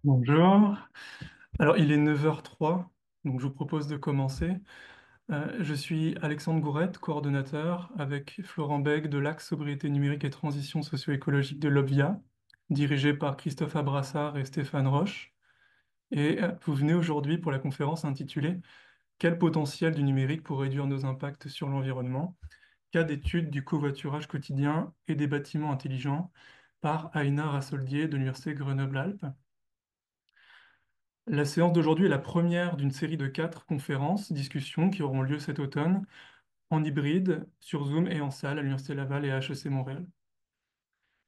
Bonjour. Alors, il est 9h03, donc je vous propose de commencer. Je suis Alexandre Gourette, coordonnateur avec Florent Bègue de l'Axe Sobriété numérique et transition socio-écologique de l'Obvia, dirigé par Christophe Abrassard et Stéphane Roche. Et vous venez aujourd'hui pour la conférence intitulée Quel potentiel du numérique pour réduire nos impacts sur l'environnement? Cas d'étude du covoiturage quotidien et des bâtiments intelligents par Aïna Rassoldier de l'Université Grenoble-Alpes. La séance d'aujourd'hui est la première d'une série de 4 conférences, discussions qui auront lieu cet automne en hybride, sur Zoom et en salle à l'Université Laval et à HEC Montréal.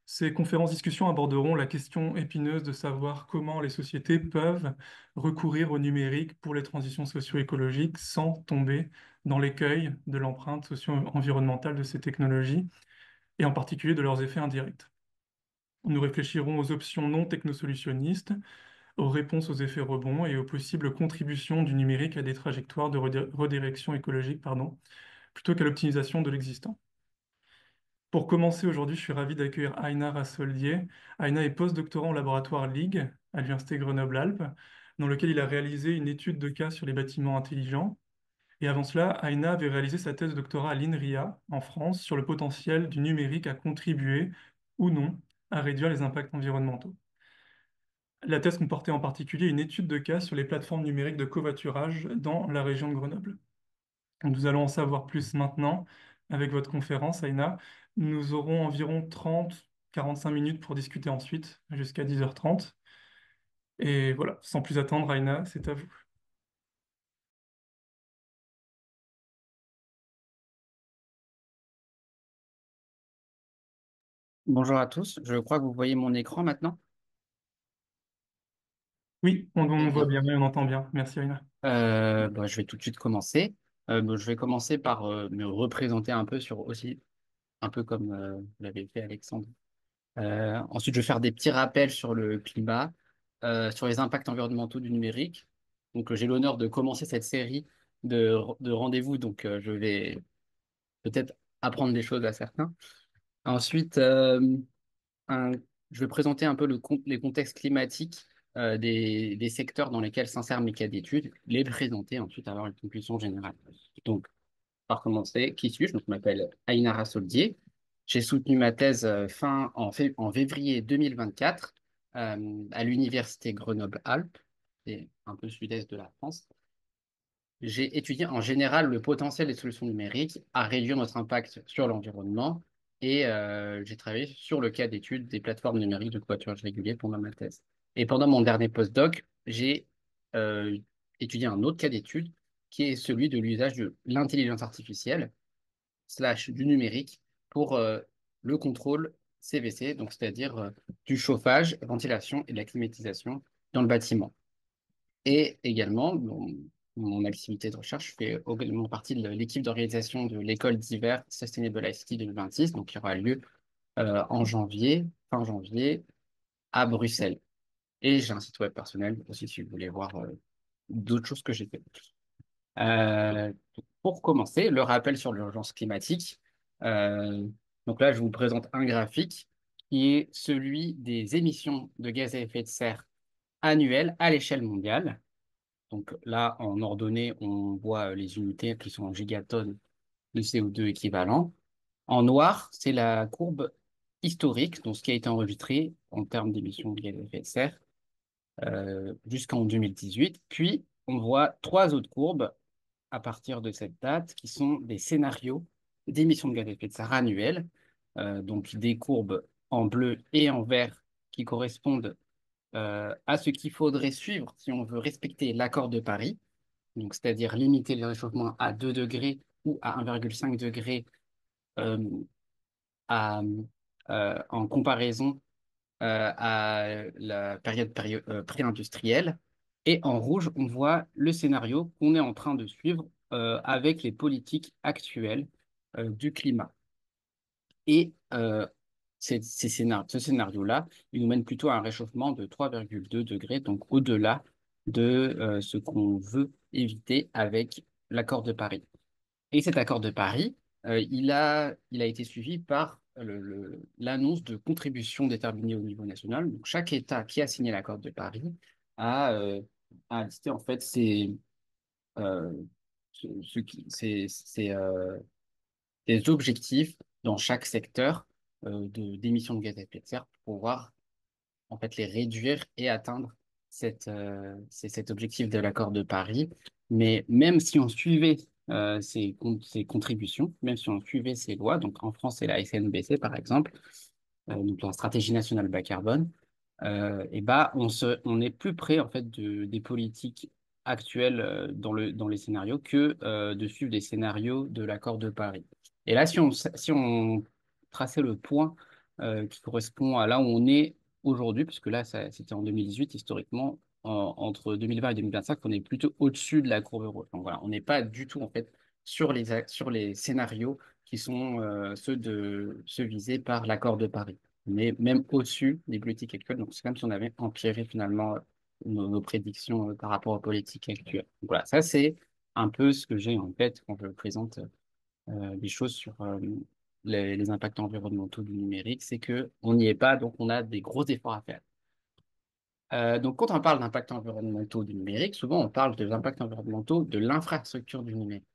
Ces conférences-discussions aborderont la question épineuse de savoir comment les sociétés peuvent recourir au numérique pour les transitions socio-écologiques sans tomber dans l'écueil de l'empreinte socio-environnementale de ces technologies et en particulier de leurs effets indirects. Nous réfléchirons aux options non technosolutionnistes, aux réponses aux effets rebonds et aux possibles contributions du numérique à des trajectoires de redirection écologique, plutôt qu'à l'optimisation de l'existant. Pour commencer aujourd'hui, je suis ravi d'accueillir Aïna Rassoldier. Aïna est postdoctorant au laboratoire LIG à l'Université Grenoble-Alpes, dans lequel il a réalisé une étude de cas sur les bâtiments intelligents. Et avant cela, Aïna avait réalisé sa thèse de doctorat à l'INRIA, en France, sur le potentiel du numérique à contribuer ou non à réduire les impacts environnementaux. La thèse comportait en particulier une étude de cas sur les plateformes numériques de covoiturage dans la région de Grenoble. Nous allons en savoir plus maintenant avec votre conférence, Aïna. Nous aurons environ 30-45 minutes pour discuter ensuite, jusqu'à 10h30. Et voilà, sans plus attendre, Aïna, c'est à vous. Bonjour à tous, je crois que vous voyez mon écran maintenant. Oui, on Très voit bien. bien et on entend bien. Merci, Aïna. Je vais tout de suite commencer. Je vais commencer par me représenter un peu sur aussi, un peu comme vous l'avez fait Alexandre. Ensuite, je vais faire des petits rappels sur le climat, sur les impacts environnementaux du numérique. Donc, j'ai l'honneur de commencer cette série de rendez-vous, donc je vais peut-être apprendre des choses à certains. Ensuite, un- je vais présenter un peu les contextes climatiques des secteurs dans lesquels s'insèrent mes cas d'études, les présenter, ensuite avoir une conclusion générale. Donc, par commencer, qui suis-je? Donc, je m'appelle Ainara Soldier. J'ai soutenu ma thèse en février 2024 à l'université Grenoble-Alpes, c'est un peu sud-est de la France. J'ai étudié en général le potentiel des solutions numériques à réduire notre impact sur l'environnement et j'ai travaillé sur le cas d'étude des plateformes numériques de covoiturage régulier pendant ma thèse. Et pendant mon dernier postdoc, j'ai euh, étudié un autre cas d'étude qui est celui de l'usage de l'intelligence artificielle slash du numérique pour le contrôle CVC, donc c'est-à-dire du chauffage, ventilation et de la climatisation dans le bâtiment. Et également, mon activité de recherche fait également partie de l'équipe d'organisation de l'école d'hiver Sustainable ICT 2026, donc qui aura lieu en janvier, fin janvier, à Bruxelles. Et j'ai un site web personnel aussi si vous voulez voir d'autres choses que j'ai fait. Euh, pour commencer, le rappel sur l'urgence climatique. Euh, donc là, je vous présente un graphique qui est celui des émissions de gaz à effet de serre annuelles à l'échelle mondiale. Donc là, en ordonnée, on voit les unités qui sont en gigatonnes de CO2 équivalent. En noir, c'est la courbe historique, donc ce qui a été enregistré en termes d'émissions de gaz à effet de serre jusqu'en 2018. Puis, on voit trois autres courbes à partir de cette date qui sont des scénarios d'émissions de gaz à effet de serre annuelles, donc des courbes en bleu et en vert qui correspondent à ce qu'il faudrait suivre si on veut respecter l'accord de Paris, donc c'est-à-dire limiter le réchauffement à 2 degrés ou à 1,5 degré euh, à, en comparaison à la période pré-industrielle. Et en rouge, on voit le scénario qu'on est en train de suivre avec les politiques actuelles du climat. Et ce scénario-là, il nous mène plutôt à un réchauffement de 3,2 degrés, donc au-delà de ce qu'on veut éviter avec l'accord de Paris. Et cet accord de Paris, il a été suivi par l'annonce de contributions déterminées au niveau national. Donc, chaque État qui a signé l'accord de Paris a, euh, a listé en fait euh, des objectifs dans chaque secteur d'émissions de gaz à effet de serre pour pouvoir en fait les réduire et atteindre cet objectif de l'accord de Paris. Mais même si on suivait ces contributions, même si on suivait ces lois, donc en France c'est la SNBC par exemple, donc la stratégie nationale bas carbone, et bah, on est plus près en fait des politiques actuelles dans les scénarios que de suivre des scénarios de l'accord de Paris. Et là, si on traçait le point qui correspond à là où on est aujourd'hui, puisque là, c'était en 2018, historiquement, entre 2020 et 2025, on est plutôt au-dessus de la courbe rouge. Donc voilà, on n'est pas du tout en fait sur les scénarios qui sont ceux visés par l'accord de Paris, mais même au-dessus des politiques actuelles. Donc, c'est comme si on avait empiré finalement nos prédictions par rapport aux politiques actuelles. Donc, voilà, ça, c'est un peu ce que j'ai en tête quand je présente des choses sur les impacts environnementaux du numérique. C'est que on n'y est pas, donc on a des gros efforts à faire. Donc, quand on parle d'impacts environnementaux du numérique, souvent on parle de l'impact environnementaux de l'infrastructure du numérique.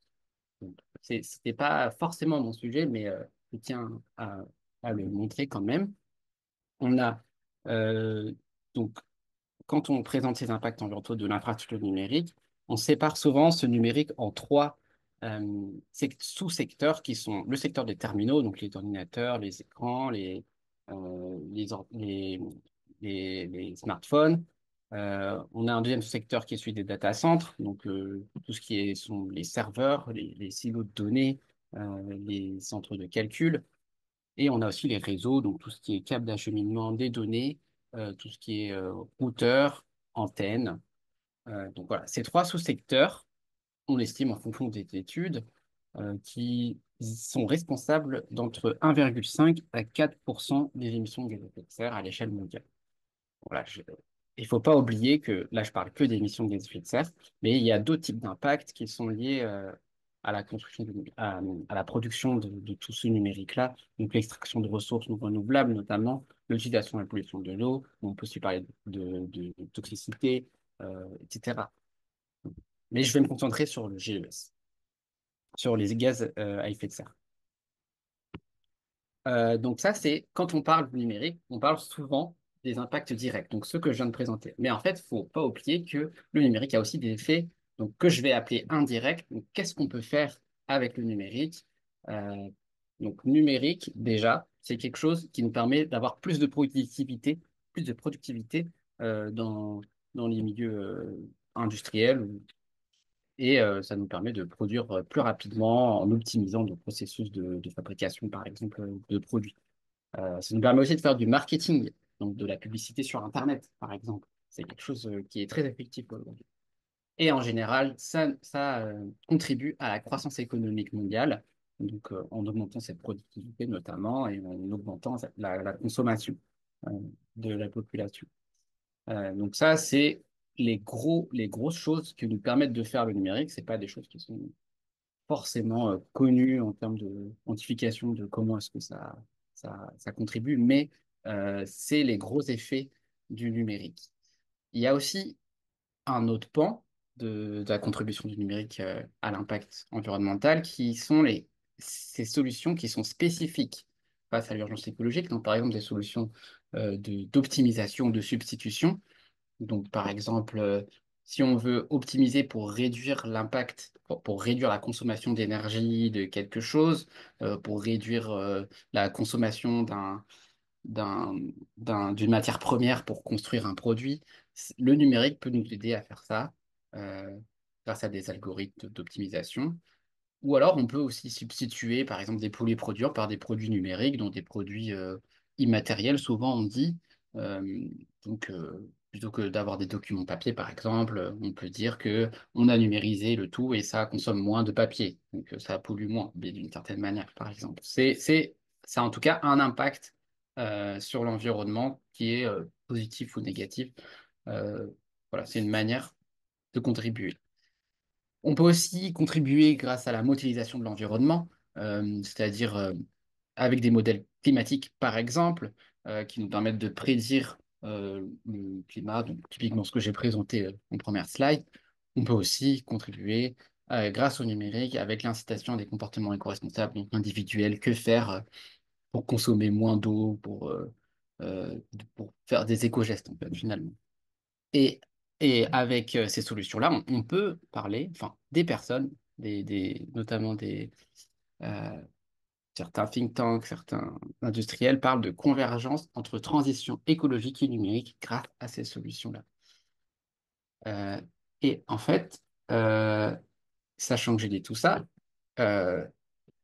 Donc, c'était pas forcément mon sujet, mais je tiens à le montrer quand même. On a euh, donc quand on présente ces impacts environnementaux de l'infrastructure numérique, on sépare souvent ce numérique en trois sous-secteurs qui sont le secteur des terminaux, donc les ordinateurs, les écrans, les smartphones. On a un deuxième secteur qui est celui des data centers, donc tout ce qui sont les serveurs, les silos de données, les centres de calcul. Et on a aussi les réseaux, donc tout ce qui est câble d'acheminement des données, tout ce qui est routeur, antenne. Donc voilà, ces trois sous-secteurs, on estime en fonction des études, qui sont responsables d'entre 1,5 à 4% des émissions de gaz à effet de serre à l'échelle mondiale. Voilà, il ne faut pas oublier que là, je parle que d'émissions de gaz à effet de serre, mais il y a d'autres types d'impacts qui sont liés à la construction, à la production de tout ce numérique-là, donc l'extraction de ressources non renouvelables, notamment l'utilisation et la pollution de l'eau, on peut aussi parler de toxicité, etc. Mais je vais me concentrer sur le GES, sur les gaz à effet de serre. Donc ça, c'est quand on parle du numérique, on parle souvent des impacts directs, donc ceux que je viens de présenter. Mais en fait, il ne faut pas oublier que le numérique a aussi des effets donc, que je vais appeler indirects. Donc, qu'est-ce qu'on peut faire avec le numérique? Euh, donc, numérique, déjà, c'est quelque chose qui nous permet d'avoir plus de productivité dans les milieux industriels et ça nous permet de produire plus rapidement en optimisant nos processus de fabrication, par exemple, de produits. Ça nous permet aussi de faire du marketing, donc de la publicité sur Internet, par exemple. C'est quelque chose qui est très effectif aujourd'hui. Et en général, ça contribue à la croissance économique mondiale, donc en augmentant cette productivité notamment et en augmentant la consommation euh, de la population. Donc ça, c'est les grosses choses qui nous permettent de faire le numérique. C'est pas des choses qui sont forcément connues en termes de quantification de comment est-ce que ça contribue, mais c'est les gros effets du numérique. Il y a aussi un autre pan de la contribution du numérique à l'impact environnemental qui sont ces solutions qui sont spécifiques face à l'urgence écologique, donc par exemple des solutions d'optimisation, de substitution. Donc, par exemple, si on veut optimiser pour réduire l'impact, pour réduire la consommation d'énergie de quelque chose, pour réduire la consommation d'un, d'une matière première pour construire un produit, le numérique peut nous aider à faire ça euh, grâce à des algorithmes d'optimisation. Ou alors, on peut aussi substituer, par exemple, des polyproduits par des produits numériques, dont des produits immatériels, souvent on dit. Euh, plutôt que d'avoir des documents papier, par exemple, on peut dire que on a numérisé le tout et ça consomme moins de papier. Donc, ça pollue moins, mais d'une certaine manière, par exemple. Ça a en tout cas un impact sur l'environnement qui est positif ou négatif. Euh, voilà, c'est une manière de contribuer. On peut aussi contribuer grâce à la modélisation de l'environnement, c'est-à-dire avec des modèles climatiques, par exemple, qui nous permettent de prédire le climat, donc typiquement ce que j'ai présenté en première slide. On peut aussi contribuer, grâce au numérique, avec l'incitation à des comportements éco-responsables, donc individuels, que faire pour consommer moins d'eau, euh, pour faire des éco-gestes, en fait, finalement. Et, et avec ces solutions-là, on peut parler, enfin, des personnes, notamment euh, certains think tanks, certains industriels parlent de convergence entre transition écologique et numérique grâce à ces solutions-là. Euh, et en fait, euh, sachant que j'ai dit tout ça, euh,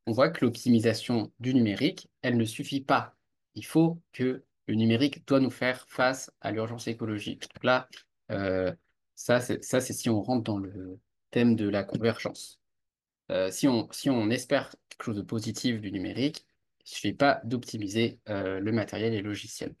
on voit que l'optimisation du numérique, elle ne suffit pas. Il faut que le numérique doit nous faire face à l'urgence écologique. Donc là, euh, ça, c'est si on rentre dans le thème de la convergence. Si on espère quelque chose de positif du numérique, il ne suffit pas d'optimiser le matériel et le logiciel.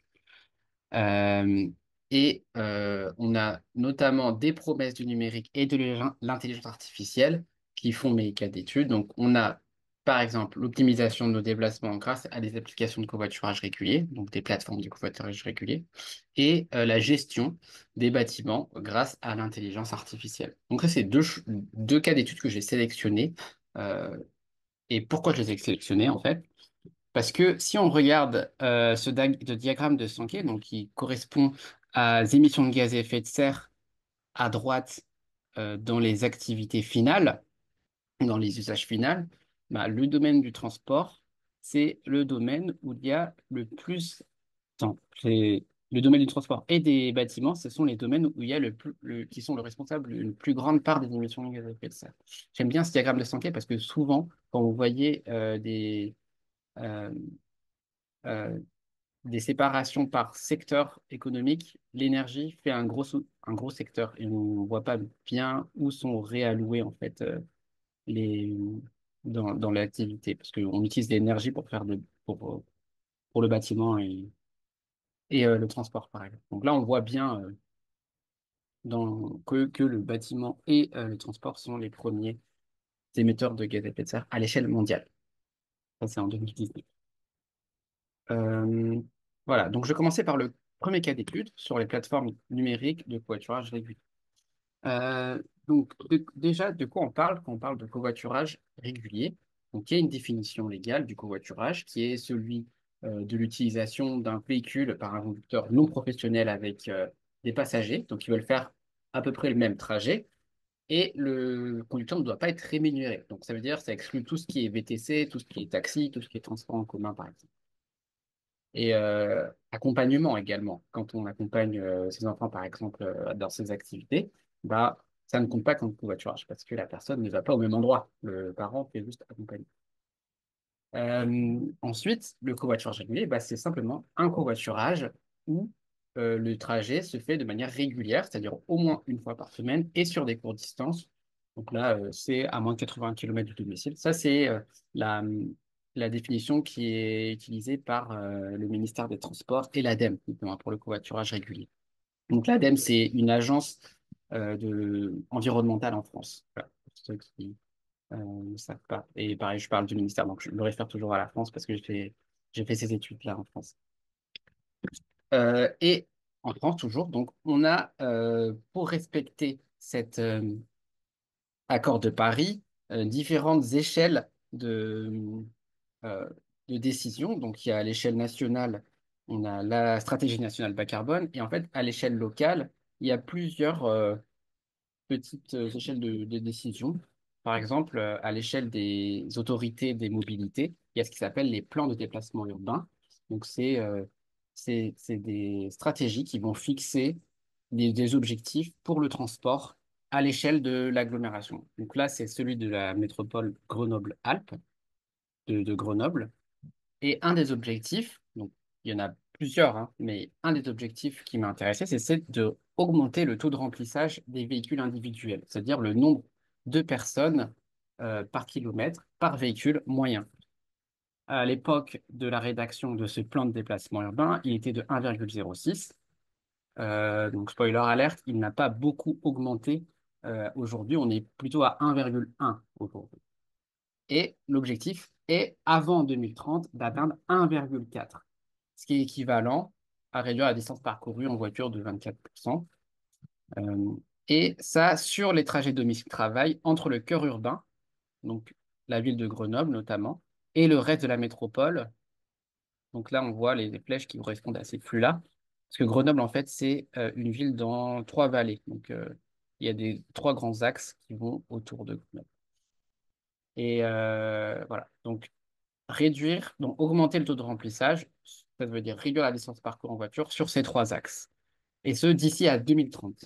Euh, on a notamment des promesses du numérique et de l'intelligence artificielle qui font mes cas d'études. Donc, on a par exemple l'optimisation de nos déplacements grâce à des applications de covoiturage régulier, donc des plateformes de covoiturage régulier, et la gestion des bâtiments grâce à l'intelligence artificielle. Donc, ça, c'est deux cas d'études que j'ai sélectionnés. Euh, et pourquoi je les ai sélectionnés, en fait? Parce que si on regarde ce diagramme de Sankey, donc qui correspond aux émissions de gaz à effet de serre à droite dans les activités finales, dans les usages finaux, bah, le domaine du transport, c'est le domaine où il y a le plus... Attends, le domaine du transport et des bâtiments, ce sont les domaines où il y a qui sont le responsable d'une plus grande part des émissions de gaz à effet de serre. J'aime bien ce diagramme de Sankey parce que souvent, quand vous voyez euh, euh, des séparations par secteur économique, l'énergie fait un gros secteur et on ne voit pas bien où sont réalloués en fait les dans l'activité parce qu'on utilise l'énergie pour le bâtiment et le transport par exemple. Donc là on voit bien que le bâtiment et le transport sont les premiers émetteurs de gaz à effet de serre à l'échelle mondiale. Ça c'est en 2019. Euh, voilà, donc je vais commencer par le premier cas d'étude sur les plateformes numériques de covoiturage régulier. Déjà, de quoi on parle quand on parle de covoiturage régulier? Donc, il y a une définition légale du covoiturage qui est celui de l'utilisation d'un véhicule par un conducteur non professionnel avec des passagers, donc ils veulent faire à peu près le même trajet, et le conducteur ne doit pas être rémunéré. Donc, ça veut dire que ça exclut tout ce qui est VTC, tout ce qui est taxi, tout ce qui est transport en commun, par exemple. Et accompagnement également. Quand on accompagne ses enfants, par exemple, dans ces activités, bah, ça ne compte pas comme covoiturage parce que la personne ne va pas au même endroit. Le parent fait juste accompagner. Ensuite, le covoiturage régulier, bah, c'est simplement un covoiturage où le trajet se fait de manière régulière, c'est-à-dire au moins une fois par semaine et sur des courtes distances. Donc là, c'est à moins de 80 km du domicile. Ça, c'est la, la définition qui est utilisée par le ministère des Transports et l'ADEME, notamment pour le covoiturage régulier. Donc l'ADEME, c'est une agence environnementale en France. Voilà, pour ceux qui, ne savent pas. Et pareil, je parle du ministère, donc je me réfère toujours à la France parce que j'ai fait ces études-là en France. Et en France, toujours, donc on a, pour respecter cet accord de Paris, différentes échelles euh, de décision. Donc il y a à l'échelle nationale, on a la stratégie nationale bas carbone, et en fait, à l'échelle locale, il y a plusieurs petites échelles de décision. Par exemple, à l'échelle des autorités des mobilités, il y a ce qui s'appelle les plans de déplacement urbain. Donc, c'est des stratégies qui vont fixer des objectifs pour le transport à l'échelle de l'agglomération. Donc là, c'est celui de la métropole Grenoble-Alpes, de Grenoble. Et un des objectifs, donc il y en a plusieurs, hein, mais un des objectifs qui m'a intéressé, c'est de augmenter le taux de remplissage des véhicules individuels, c'est-à-dire le nombre de personnes par kilomètre, par véhicule moyen. À l'époque de la rédaction de ce plan de déplacement urbain, il était de 1,06. Donc, spoiler alerte, il n'a pas beaucoup augmenté. Aujourd'hui, on est plutôt à 1,1 aujourd'hui. Et l'objectif est, avant 2030, d'atteindre 1,4, ce qui est équivalent à réduire la distance parcourue en voiture de 24%. Euh, et ça, sur les trajets domicile-travail entre le cœur urbain, donc la ville de Grenoble notamment, et le reste de la métropole. Donc là, on voit les flèches qui correspondent à ces flux-là. Parce que Grenoble, en fait, c'est une ville dans trois vallées. Donc, il y a trois grands axes qui vont autour de Grenoble. Et voilà. Donc, augmenter le taux de remplissage, ça veut dire réduire la distance parcours en voiture sur ces trois axes. Et ce, d'ici à 2030.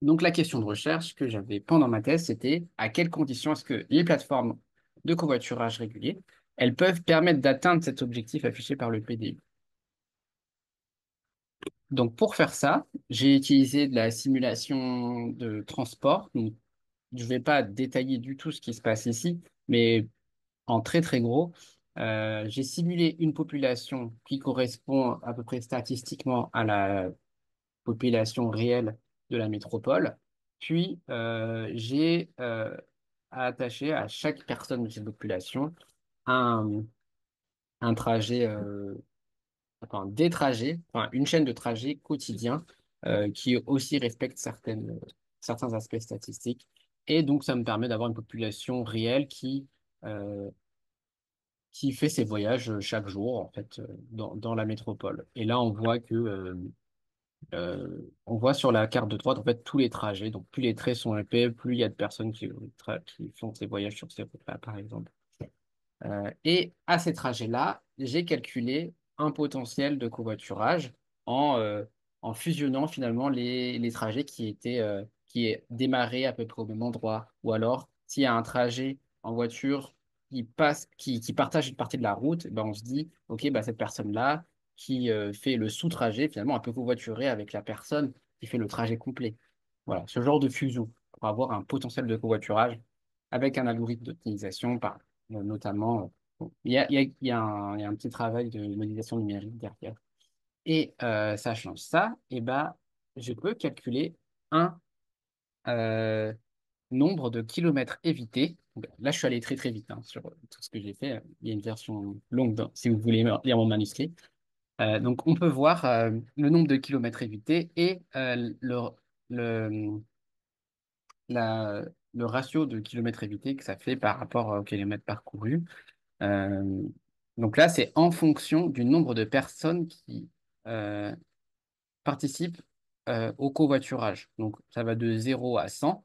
Donc, la question de recherche que j'avais pendant ma thèse, c'était à quelles conditions est-ce que les plateformes de covoiturage régulier, elles peuvent permettre d'atteindre cet objectif affiché par le PDU. Donc, pour faire ça, j'ai utilisé de la simulation de transport. Donc, je ne vais pas détailler du tout ce qui se passe ici, mais en très très gros, j'ai simulé une population qui correspond à peu près statistiquement à la population réelle de la métropole. Puis, j'ai attaché à chaque personne de cette population un, un trajet, des trajets, enfin, une chaîne de trajets quotidiens qui aussi respecte certains aspects statistiques. Et donc, ça me permet d'avoir une population réelle euh, qui fait ses voyages chaque jour, en fait, dans la métropole. Et là, on voit sur la carte de droite, en fait, tous les trajets. Donc, plus les traits sont épais, plus il y a de personnes qui font ces voyages sur ces routes-là, par exemple. Et à ces trajets-là, j'ai calculé un potentiel de covoiturage en, euh, en fusionnant finalement les trajets qui est démarré à peu près au même endroit. Ou alors, s'il y a un trajet en voiture qui partage une partie de la route, ben on se dit, OK, bah, cette personne-là qui fait le sous-trajet, finalement, elle peut covoiturer avec la personne qui fait le trajet complet. Voilà, ce genre de fusion pour avoir un potentiel de covoiturage avec un algorithme d'optimisation notamment. Bon, il y a un petit travail de modélisation numérique derrière. Et sachant ça, eh ben, je peux calculer un euh, nombre de kilomètres évités. Donc, là, je suis allé très très vite hein, sur tout ce que j'ai fait. Il y a une version longue si vous voulez lire mon manuscrit. Donc, on peut voir le nombre de kilomètres évités et le, la- le ratio de kilomètres évités que ça fait par rapport au kilomètre parcouru. Euh, donc là, c'est en fonction du nombre de personnes qui euh, participent au covoiturage. Donc ça va de 0 à 100.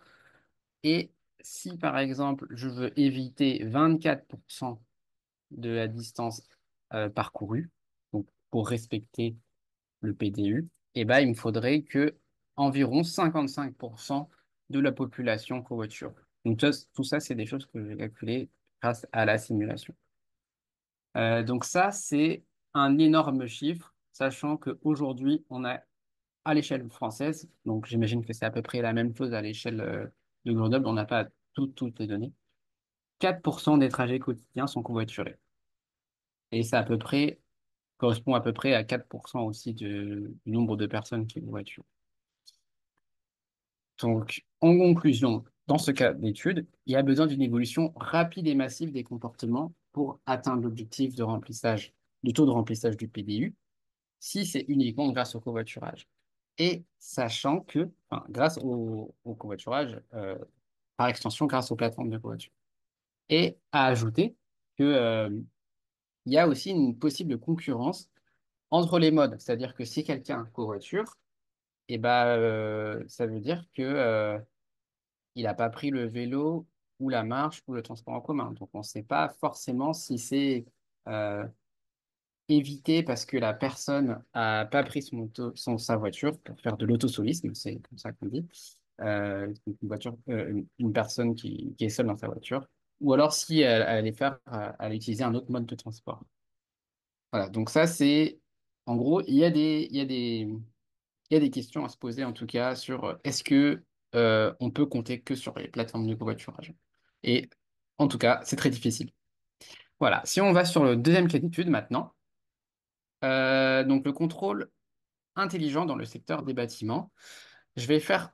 Et si par exemple, je veux éviter 24% de la distance parcourue, donc pour respecter le PDU, eh ben, il me faudrait que environ 55% de la population covoiture. Donc tout ça, c'est des choses que j'ai calculées grâce à la simulation. Donc ça, c'est un énorme chiffre, sachant qu'aujourd'hui, on a à l'échelle française, donc j'imagine que c'est à peu près la même chose à l'échelle de Grenoble, on n'a pas toutes les données, 4% des trajets quotidiens sont covoiturés. Et ça correspond à peu près à 4% aussi du nombre de personnes qui covoiturent. Donc, en conclusion, dans ce cas d'étude, il y a besoin d'une évolution rapide et massive des comportements pour atteindre l'objectif de remplissage, du taux de remplissage du PDU, si c'est uniquement grâce au covoiturage. Et sachant que, enfin, grâce au covoiturage, par extension, grâce aux plateformes de covoiturage. Et à ajouter que, il y a aussi une possible concurrence entre les modes. C'est-à-dire que si quelqu'un covoiture, et ben, ça veut dire que, il n'a pas pris le vélo ou la marche ou le transport en commun. Donc, on ne sait pas forcément si c'est euh, éviter parce que la personne a pas pris sa voiture pour faire de l'autosolisme, c'est comme ça qu'on dit, une personne qui est seule dans sa voiture, ou alors si elle allait elle allait utiliser un autre mode de transport. Voilà, donc ça c'est, en gros, il y a des questions à se poser en tout cas sur est-ce que on peut compter que sur les plateformes de covoiturage? Et en tout cas, c'est très difficile. Voilà, si on va sur le deuxième cas d'étude maintenant, donc le contrôle intelligent dans le secteur des bâtiments. Je vais faire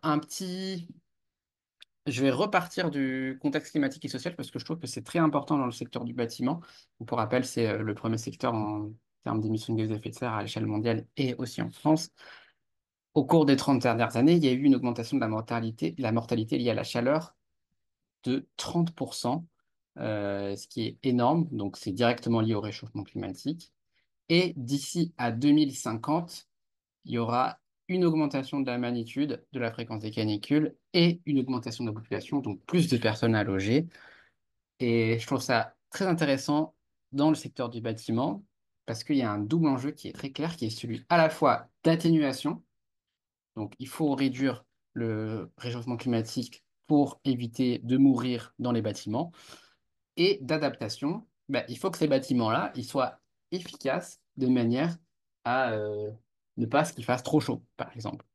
je vais repartir du contexte climatique et social parce que je trouve que c'est très important dans le secteur du bâtiment. Pour rappel, c'est le premier secteur en termes d'émissions de gaz à effet de serre à l'échelle mondiale et aussi en France. Au cours des 30 dernières années, il y a eu une augmentation de la mortalité liée à la chaleur de 30%, ce qui est énorme. Donc, c'est directement lié au réchauffement climatique. Et d'ici à 2050, il y aura une augmentation de la magnitude de la fréquence des canicules et une augmentation de la population, donc plus de personnes à loger. Et je trouve ça très intéressant dans le secteur du bâtiment parce qu'il y a un double enjeu qui est très clair, qui est celui à la fois d'atténuation, donc il faut réduire le réchauffement climatique pour éviter de mourir dans les bâtiments, et d'adaptation, ben, il faut que ces bâtiments-là, ils soient efficaces de manière à ne pas qu'il fasse trop chaud, par exemple.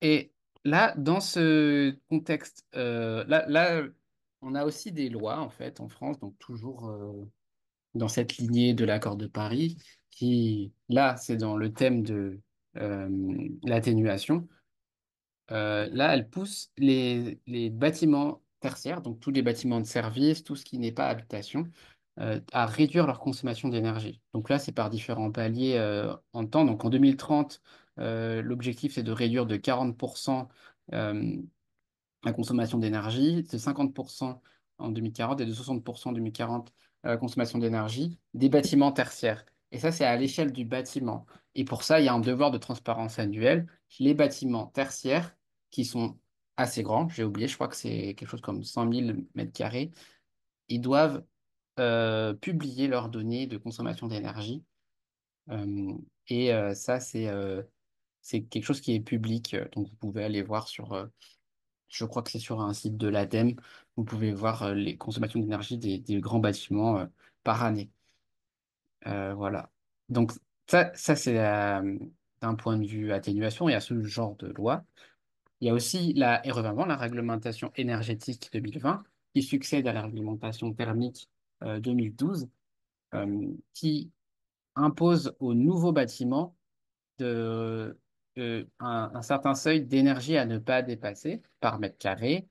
Et là, dans ce contexte, on a aussi des lois, en fait, en France, donc toujours dans cette lignée de l'accord de Paris, qui, là, c'est dans le thème de l'atténuation. Là, elle pousse les bâtiments tertiaires, donc tous les bâtiments de service, tout ce qui n'est pas habitation, à réduire leur consommation d'énergie. Donc là, c'est par différents paliers en temps. Donc en 2030, l'objectif, c'est de réduire de 40% la consommation d'énergie, de 50% en 2040 et de 60% en 2040 la consommation d'énergie des bâtiments tertiaires. Et ça, c'est à l'échelle du bâtiment. Et pour ça, il y a un devoir de transparence annuel. Les bâtiments tertiaires, qui sont assez grands, j'ai oublié, je crois que c'est quelque chose comme 100 000 mètres carrés, ils doivent publier leurs données de consommation d'énergie. Euh, Ça, c'est quelque chose qui est public, donc vous pouvez aller voir sur je crois que c'est sur un site de l'ADEME. Vous pouvez voir les consommations d'énergie des grands bâtiments par année. Voilà. Donc, ça c'est d'un point de vue atténuation, il y a ce genre de loi. Il y a aussi et revenons, la réglementation énergétique 2020, qui succède à la réglementation thermique 2012, qui impose aux nouveaux bâtiments un certain seuil d'énergie à ne pas dépasser par mètre carré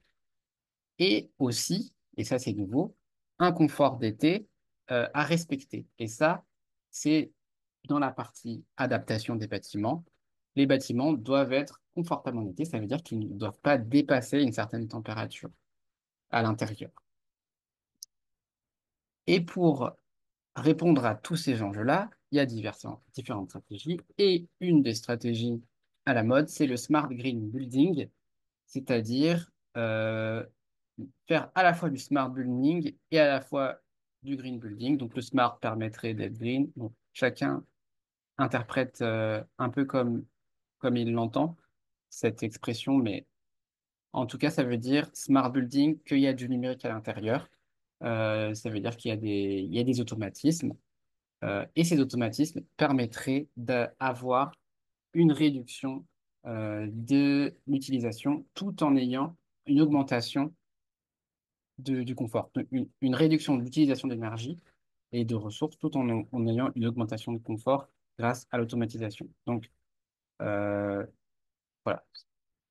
et aussi, et ça c'est nouveau, un confort d'été à respecter. Et ça, c'est dans la partie adaptation des bâtiments. Les bâtiments doivent être confortables en été, ça veut dire qu'ils ne doivent pas dépasser une certaine température à l'intérieur. Et pour répondre à tous ces enjeux-là, il y a différentes stratégies. Et une des stratégies à la mode, c'est le Smart Green Building, c'est-à-dire faire à la fois du smart building et à la fois du green building. Donc le smart permettrait d'être green. Donc chacun interprète un peu comme il l'entend cette expression, mais en tout cas ça veut dire smart building qu'il y a du numérique à l'intérieur. Ça veut dire il y a des automatismes et ces automatismes permettraient d'avoir une réduction de l'utilisation tout en ayant une augmentation du confort, une réduction de l'utilisation d'énergie et de ressources tout en ayant une augmentation de confort grâce à l'automatisation. Donc, euh, voilà.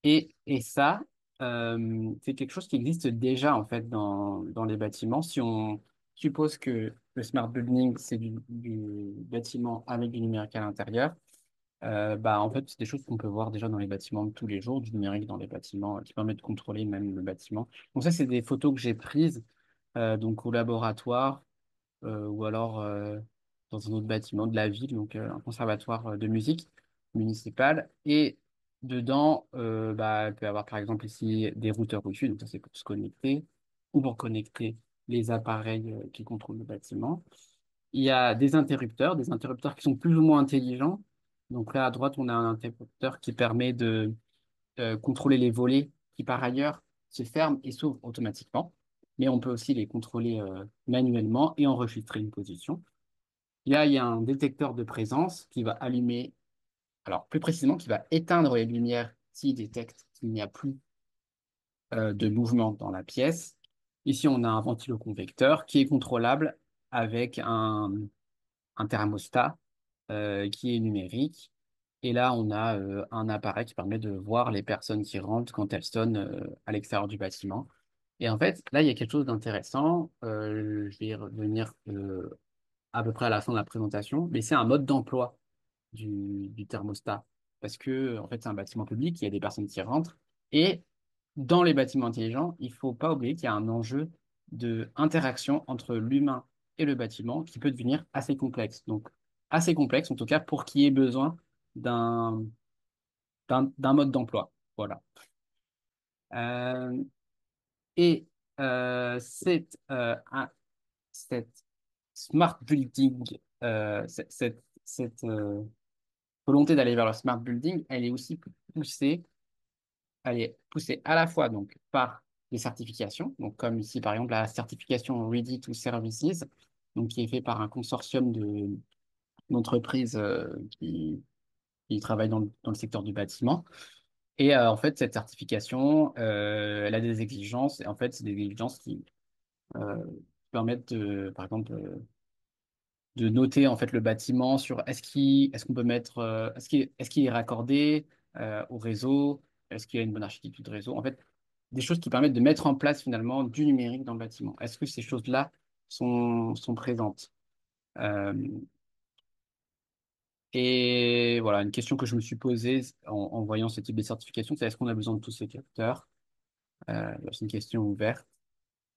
Et ça, c'est quelque chose qui existe déjà en fait dans les bâtiments. Si on suppose que le smart building, c'est du bâtiment avec du numérique à l'intérieur, bah, en fait, c'est des choses qu'on peut voir déjà dans les bâtiments de tous les jours, du numérique dans les bâtiments qui permet de contrôler même le bâtiment. Donc ça, c'est des photos que j'ai prises donc au laboratoire ou alors dans un autre bâtiment de la ville, donc un conservatoire de musique municipal. Et dedans, bah, il peut y avoir par exemple ici des routeurs Wi-Fi, donc ça c'est pour se connecter ou pour connecter les appareils qui contrôlent le bâtiment. Il y a des interrupteurs qui sont plus ou moins intelligents. Donc là, à droite, on a un interrupteur qui permet de contrôler les volets qui, par ailleurs, se ferment et s'ouvrent automatiquement. Mais on peut aussi les contrôler manuellement et enregistrer une position. Là, il y a un détecteur de présence qui va allumer, alors plus précisément, qui va éteindre les lumières s'il détecte qu'il n'y a plus de mouvement dans la pièce. Ici, on a un ventiloconvecteur qui est contrôlable avec un thermostat qui est numérique Et là, on a un appareil qui permet de voir les personnes qui rentrent quand elles sonnent à l'extérieur du bâtiment. Et en fait, là, il y a quelque chose d'intéressant. Je vais y revenir à peu près à la fin de la présentation, mais c'est un mode d'emploi du thermostat. Parce que, en fait, c'est un bâtiment public, il y a des personnes qui rentrent. Et dans les bâtiments intelligents, il faut pas oublier qu'il y a un enjeu de interaction entre l'humain et le bâtiment qui peut devenir assez complexe. Donc, assez complexe, en tout cas, pour qu'il y ait besoin d'un d'un mode d'emploi. Voilà. Euh, et cette smart building, cette volonté d'aller vers le smart building, poussée, elle est poussée à la fois donc par des certifications, donc comme ici par exemple la certification Ready to Services, donc qui est fait par un consortium d'entreprises qui travaillent dans le secteur du bâtiment. Et en fait, cette certification, elle a des exigences. Et en fait, c'est des exigences qui permettent, par exemple, de noter en fait le bâtiment sur est-ce qu'on peut mettre, est-ce qu'il est raccordé au réseau, est-ce qu'il y a une bonne architecture de réseau. En fait, des choses qui permettent de mettre en place finalement du numérique dans le bâtiment. Est-ce que ces choses-là sont présentes? Euh, et voilà, une question que je me suis posée en voyant ce type de certification, c'est est-ce qu'on a besoin de tous ces capteurs? C'est une question ouverte.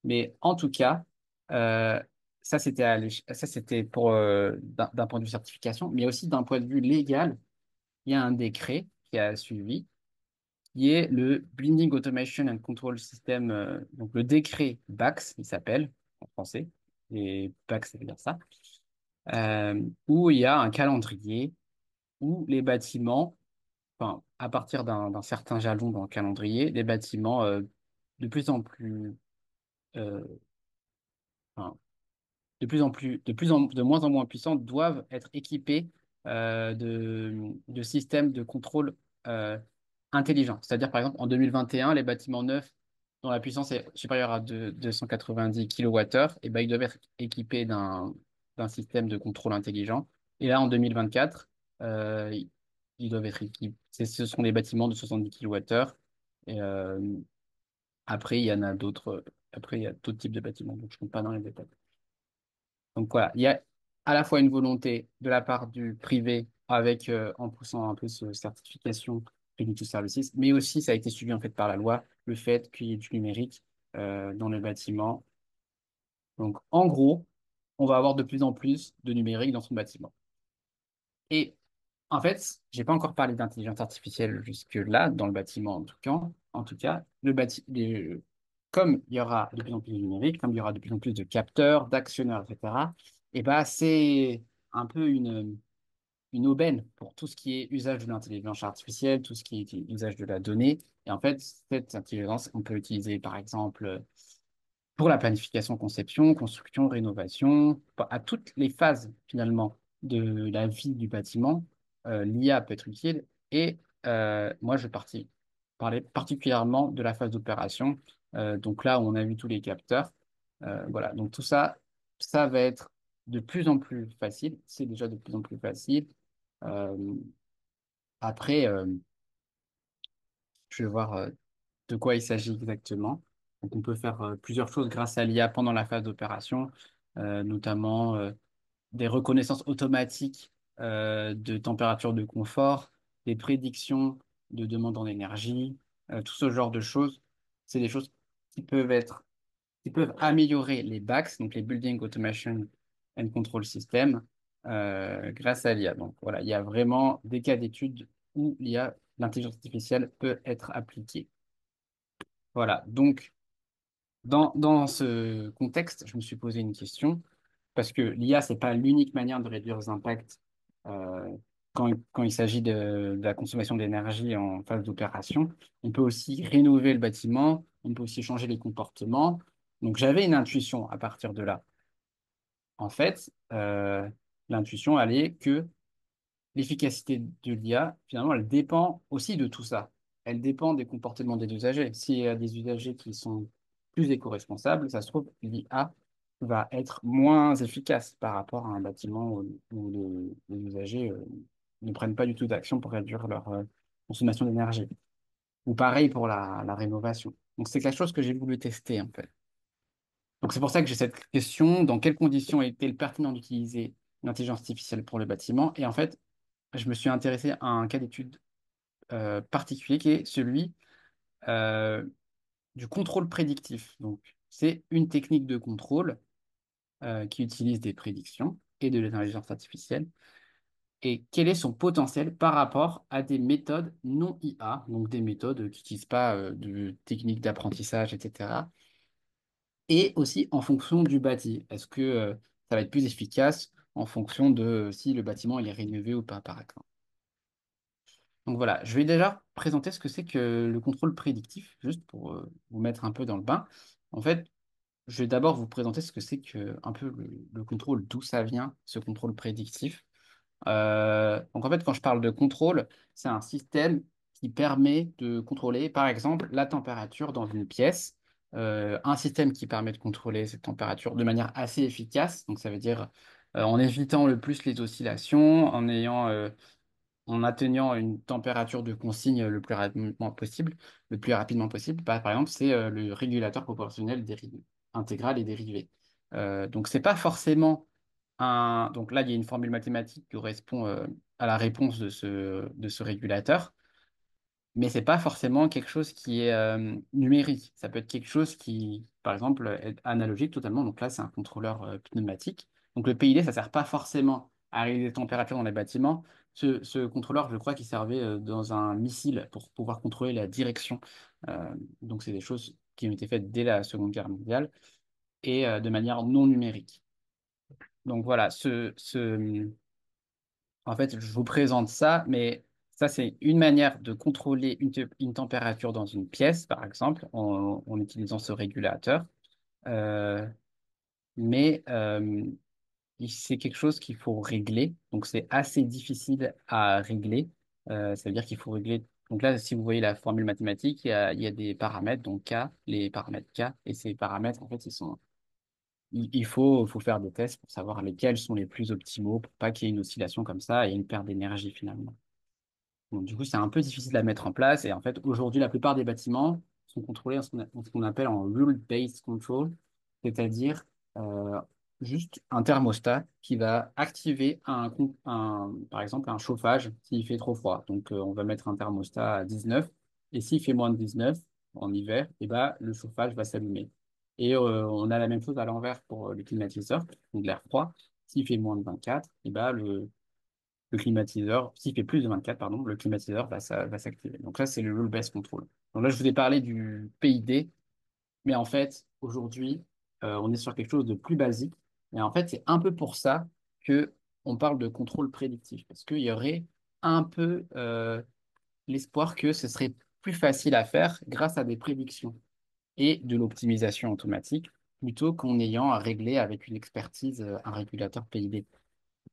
Mais en tout cas, euh, ça c'était pour d'un point de vue certification, mais aussi d'un point de vue légal, il y a un décret qui a suivi, qui est le Blending Automation and Control System, donc le décret BACS, il s'appelle en français, et BACS, ça veut dire ça, où il y a un calendrier où les bâtiments, enfin, à partir d'un certain jalon dans le calendrier, les bâtiments de plus en plus euh, enfin, de moins en moins puissantes doivent être équipées de systèmes de contrôle euh, intelligents. C'est-à-dire, par exemple, en 2021, les bâtiments neufs dont la puissance est supérieure à 290 kWh, et ben, ils doivent être équipés d'un système de contrôle intelligent. Et là, en 2024, ils doivent être équipés. Ce sont des bâtiments de 70 kWh. Et après, il y en a d'autres. Après, il y a d'autres types de bâtiments, donc je ne compte pas dans les détails. Donc voilà, il y a à la fois une volonté de la part du privé avec en poussant un peu cette certification Ready to Services, mais aussi ça a été suivi en fait par la loi, le fait qu'il y ait du numérique dans le bâtiment. Donc en gros, on va avoir de plus en plus de numérique dans son bâtiment. Et en fait, j'ai pas encore parlé d'intelligence artificielle jusque-là dans le bâtiment en tout cas, comme il y aura de plus en plus de numérique, comme il y aura de plus en plus de capteurs, d'actionneurs, etc., et ben c'est un peu une aubaine pour tout ce qui est usage de l'intelligence artificielle, tout ce qui est usage de la donnée. Et en fait, cette intelligence, on peut l'utiliser par exemple pour la planification, conception, construction, rénovation, à toutes les phases finalement de la vie du bâtiment, l'IA peut être utile. Et moi, parler particulièrement de la phase d'opération. Donc là, on a vu tous les capteurs. Voilà, donc tout ça, ça va être de plus en plus facile. C'est déjà de plus en plus facile. Euh, après, je vais voir de quoi il s'agit exactement. Donc, on peut faire plusieurs choses grâce à l'IA pendant la phase d'opération, notamment des reconnaissances automatiques de température de confort, des prédictions de demande en énergie, tout ce genre de choses. C'est des choses qui qui peuvent améliorer les BACS, donc les Building Automation and Control System, grâce à l'IA. Donc voilà, il y a vraiment des cas d'études où l'intelligence artificielle peut être appliquée. Voilà, donc dans ce contexte, je me suis posé une question, parce que l'IA, c'est pas l'unique manière de réduire les impacts euh, quand il s'agit de la consommation d'énergie en phase d'opération. On peut aussi rénover le bâtiment, on peut aussi changer les comportements. Donc j'avais une intuition à partir de là. En fait, l'intuition, elle est que l'efficacité de l'IA, finalement, elle dépend aussi de tout ça. Elle dépend des comportements des usagers. S'il y a des usagers qui sont plus éco-responsables, ça se trouve, l'IA va être moins efficace par rapport à un bâtiment où les usagers ne prennent pas du tout d'action pour réduire leur consommation d'énergie. Ou pareil pour la rénovation. Donc c'est quelque chose que j'ai voulu tester en fait. Donc c'est pour ça que j'ai cette question, dans quelles conditions est-il pertinent d'utiliser l'intelligence artificielle pour le bâtiment? Et en fait, je me suis intéressé à un cas d'étude particulier qui est celui euh, du contrôle prédictif. Donc c'est une technique de contrôle qui utilise des prédictions et de l'intelligence artificielle. Et quel est son potentiel par rapport à des méthodes non IA, donc des méthodes qui n'utilisent pas de techniques d'apprentissage, etc. Et aussi en fonction du bâti. Est-ce que ça va être plus efficace en fonction de si le bâtiment il est rénové ou pas, par exemple. Donc voilà, je vais déjà présenter ce que c'est que le contrôle prédictif, juste pour vous mettre un peu dans le bain. En fait, je vais d'abord vous présenter ce que c'est que un peu le contrôle, d'où ça vient, ce contrôle prédictif. Donc en fait, quand je parle de contrôle, c'est un système qui permet de contrôler, par exemple, la température dans une pièce. Un système qui permet de contrôler cette température de manière assez efficace. Donc ça veut dire en évitant le plus les oscillations, en atteignant une température de consigne le plus rapidement possible. Par exemple, c'est le régulateur proportionnel intégral et dérivé. Donc c'est pas forcément donc là, il y a une formule mathématique qui correspond à la réponse de ce régulateur, mais c'est pas forcément quelque chose qui est numérique. Ça peut être quelque chose qui, par exemple, est analogique totalement. Donc là, c'est un contrôleur pneumatique. Donc le PID, ça sert pas forcément à régler les températures dans les bâtiments. Ce contrôleur, je crois qu'il servait dans un missile pour pouvoir contrôler la direction. Donc c'est des choses qui ont été faites dès la Seconde Guerre mondiale et de manière non numérique. Donc voilà, en fait, je vous présente ça, mais ça, c'est une manière de contrôler une température dans une pièce, par exemple, en utilisant ce régulateur. Euh, mais c'est quelque chose qu'il faut régler. Donc, c'est assez difficile à régler. Ça veut dire qu'il faut régler. Donc là, si vous voyez la formule mathématique, il y a des paramètres, donc K, les paramètres K, et ces paramètres, en fait, faut faire des tests pour savoir lesquels sont les plus optimaux pour pas qu'il y ait une oscillation comme ça et une perte d'énergie finalement. Donc, du coup, c'est un peu difficile à mettre en place. Et en fait, aujourd'hui, la plupart des bâtiments sont contrôlés en ce qu'on appelle en rule-based control, c'est-à-dire euh, juste un thermostat qui va activer par exemple, un chauffage s'il fait trop froid. Donc, on va mettre un thermostat à 19 et s'il fait moins de 19 en hiver, et ben, le chauffage va s'allumer. Et on a la même chose à l'envers pour le climatiseur, donc l'air froid. S'il fait moins de 24, et ben, le climatiseur, s'il fait plus de 24, pardon, le climatiseur va s'activer. Donc là, c'est le rule-based control. Donc là, je vous ai parlé du PID, mais en fait, aujourd'hui, on est sur quelque chose de plus basique. Et en fait, c'est un peu pour ça que on parle de contrôle prédictif, parce qu'il y aurait un peu l'espoir que ce serait plus facile à faire grâce à des prédictions et de l'optimisation automatique, plutôt qu'en ayant à régler avec une expertise un régulateur PID.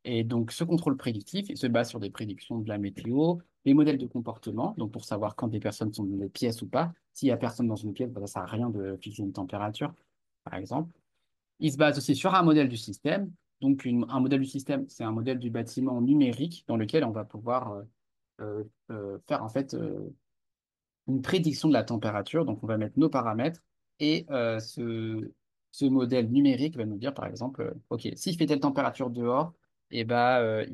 Et donc, ce contrôle prédictif, il se base sur des prédictions de la météo, des modèles de comportement, donc pour savoir quand des personnes sont dans des pièces ou pas. S'il y a personne dans une pièce, bah, ça ne sert à rien de fixer une température, par exemple. Il se base aussi sur un modèle du système. Donc, un modèle du système, c'est un modèle du bâtiment numérique dans lequel on va pouvoir faire en fait une prédiction de la température. Donc, on va mettre nos paramètres et ce modèle numérique va nous dire, par exemple, OK, s'il fait telle température dehors, et ben,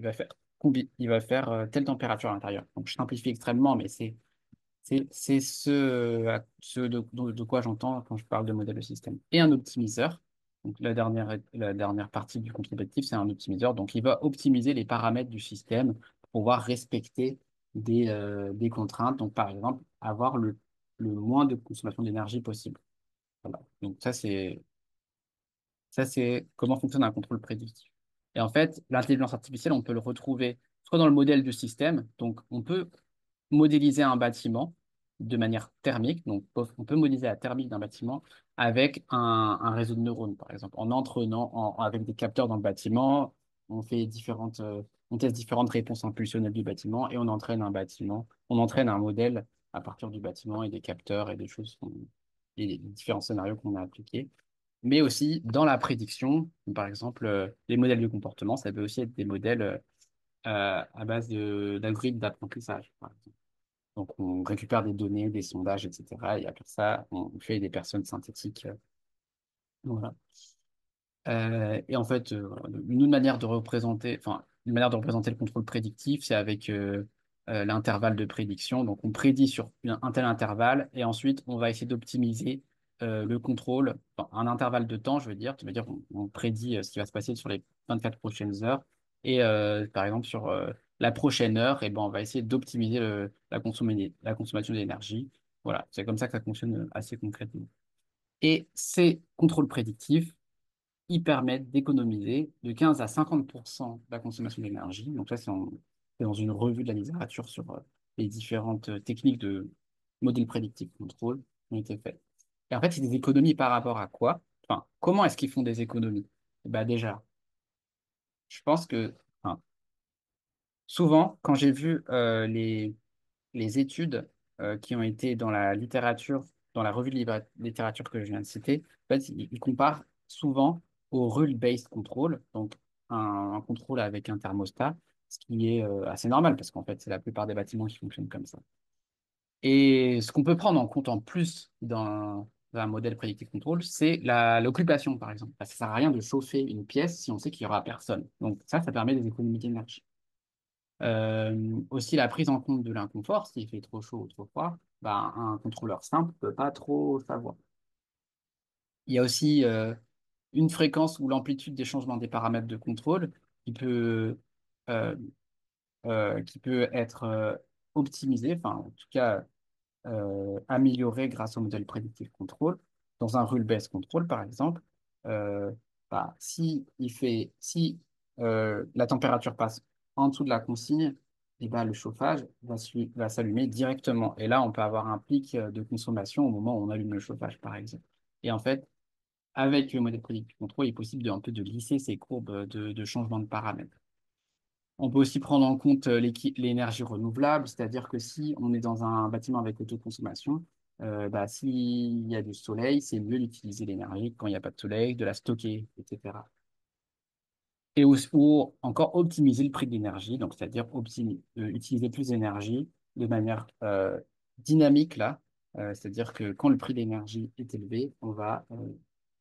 il va faire telle température à l'intérieur. Donc, je simplifie extrêmement, mais c'est de quoi j'entends quand je parle de modèle de système. Et un optimiseur. Donc, la dernière partie du contrôle prédictif, c'est un optimiseur. Donc, il va optimiser les paramètres du système pour pouvoir respecter des contraintes. Donc, par exemple, avoir le moins de consommation d'énergie possible. Voilà. Donc, ça, c'est comment fonctionne un contrôle prédictif. Et en fait, l'intelligence artificielle, on peut le retrouver soit dans le modèle du système. Donc, on peut modéliser un bâtiment de manière thermique. Donc, on peut modéliser la thermique d'un bâtiment avec un réseau de neurones, par exemple. En entraînant avec des capteurs dans le bâtiment, on teste différentes réponses impulsionnelles du bâtiment et on entraîne un bâtiment, on entraîne un modèle à partir du bâtiment et des capteurs et des choses, et des différents scénarios qu'on a appliqués. Mais aussi dans la prédiction, par exemple, les modèles de comportement, ça peut aussi être des modèles à base d'algorithmes d'apprentissage, par exemple. Donc, on récupère des données, des sondages, etc. Et après ça, on fait des personnes synthétiques. Voilà. Et en fait, voilà, une autre manière de représenter, enfin, une manière de représenter le contrôle prédictif, c'est avec l'intervalle de prédiction. Donc, on prédit sur un tel intervalle et ensuite, on va essayer d'optimiser le contrôle, enfin, un intervalle de temps, je veux dire. Ça veut dire qu'on prédit ce qui va se passer sur les 24 prochaines heures. Et par exemple, sur la prochaine heure, et ben, on va essayer d'optimiser la consommation d'énergie. Voilà, c'est comme ça que ça fonctionne assez concrètement. Et ces contrôles prédictifs, ils permettent d'économiser de 15 à 50% de la consommation d'énergie. Donc ça, c'est dans une revue de la littérature sur les différentes techniques de modèles prédictifs contrôle qui ont été faites. Et en fait, c'est des économies par rapport à quoi? Enfin, comment est-ce qu'ils font des économies? Eh ben déjà, je pense que enfin, souvent, quand j'ai vu les études qui ont été dans la littérature, dans la revue de littérature que je viens de citer, en fait, ils comparent souvent au rule-based control, donc un contrôle avec un thermostat, ce qui est assez normal parce qu'en fait, c'est la plupart des bâtiments qui fonctionnent comme ça. Et ce qu'on peut prendre en compte en plus dans un modèle predictive control, c'est l'occupation, par exemple. Parce que ça sert à rien de chauffer une pièce si on sait qu'il y aura personne. Donc ça permet des économies d'énergie. Aussi la prise en compte de l'inconfort, s'il fait trop chaud ou trop froid, ben, un contrôleur simple peut pas trop savoir. Il y a aussi une fréquence ou l'amplitude des changements des paramètres de contrôle qui peut, euh, qui peut être optimisée, enfin en tout cas améliorée grâce au modèle prédictif contrôle. Dans un rule-based control, par exemple, euh, bah, si la température passe en dessous de la consigne, et ben, le chauffage va s'allumer directement. Et là, on peut avoir un pic de consommation au moment où on allume le chauffage, par exemple. Et en fait, avec le modèle prédictif contrôle, il est possible un peu de lisser ces courbes de changement de paramètres. On peut aussi prendre en compte l'énergie renouvelable, c'est-à-dire que si on est dans un bâtiment avec autoconsommation, bah, s'il y a du soleil, c'est mieux d'utiliser l'énergie quand il n'y a pas de soleil, de la stocker, etc. Ou encore optimiser le prix de l'énergie, donc c'est-à-dire utiliser plus d'énergie de manière dynamique là, c'est-à-dire que quand le prix de l'énergie est élevé, on va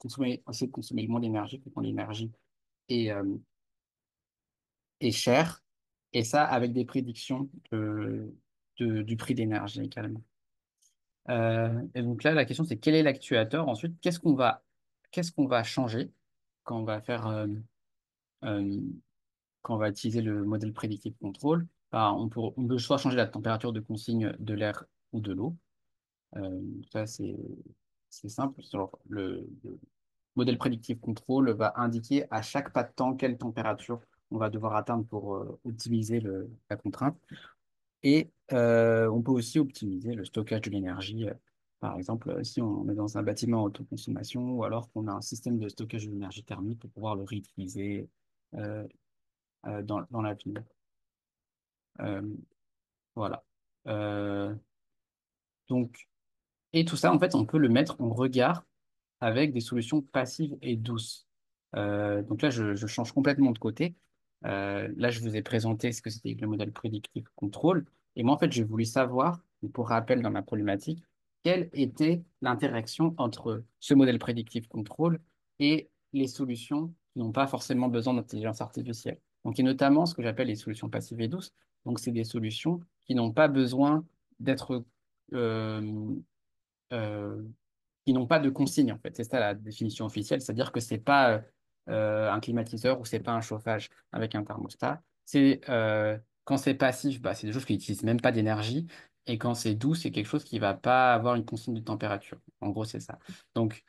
essayer de consommer le moins d'énergie que quand l'énergie est, est chère, et ça avec des prédictions du prix d'énergie également. Et donc là, la question c'est quel est l'actuateur? Ensuite, qu'est-ce qu'on va changer quand on va faire euh, quand on va utiliser le modèle prédictif contrôle? Bah, on peut soit changer la température de consigne de l'air ou de l'eau. Ça, c'est simple. Le modèle prédictif contrôle va indiquer à chaque pas de temps quelle température on va devoir atteindre pour optimiser la contrainte. Et on peut aussi optimiser le stockage de l'énergie. Par exemple, si on est dans un bâtiment à autoconsommation ou alors qu'on a un système de stockage de l'énergie thermique pour pouvoir le réutiliser euh, dans l'avenir. Euh, voilà. Euh, donc, et tout ça, en fait, on peut le mettre en regard avec des solutions passives et douces. Donc là, je change complètement de côté. Là, je vous ai présenté ce que c'était que le modèle prédictif contrôle. Et moi, en fait, j'ai voulu savoir, pour rappel dans ma problématique, quelle était l'interaction entre ce modèle prédictif contrôle et les solutions qui n'ont pas forcément besoin d'intelligence artificielle. Donc, et notamment ce que j'appelle les solutions passives et douces. Donc, c'est des solutions qui n'ont pas besoin d'être euh, euh, qui n'ont pas de consigne, en fait. C'est ça la définition officielle, c'est-à-dire que c'est pas un climatiseur ou c'est pas un chauffage avec un thermostat. C'est quand c'est passif, bah, c'est des choses qui n'utilisent même pas d'énergie. Et quand c'est doux, c'est quelque chose qui va pas avoir une consigne de température. En gros, c'est ça. Donc,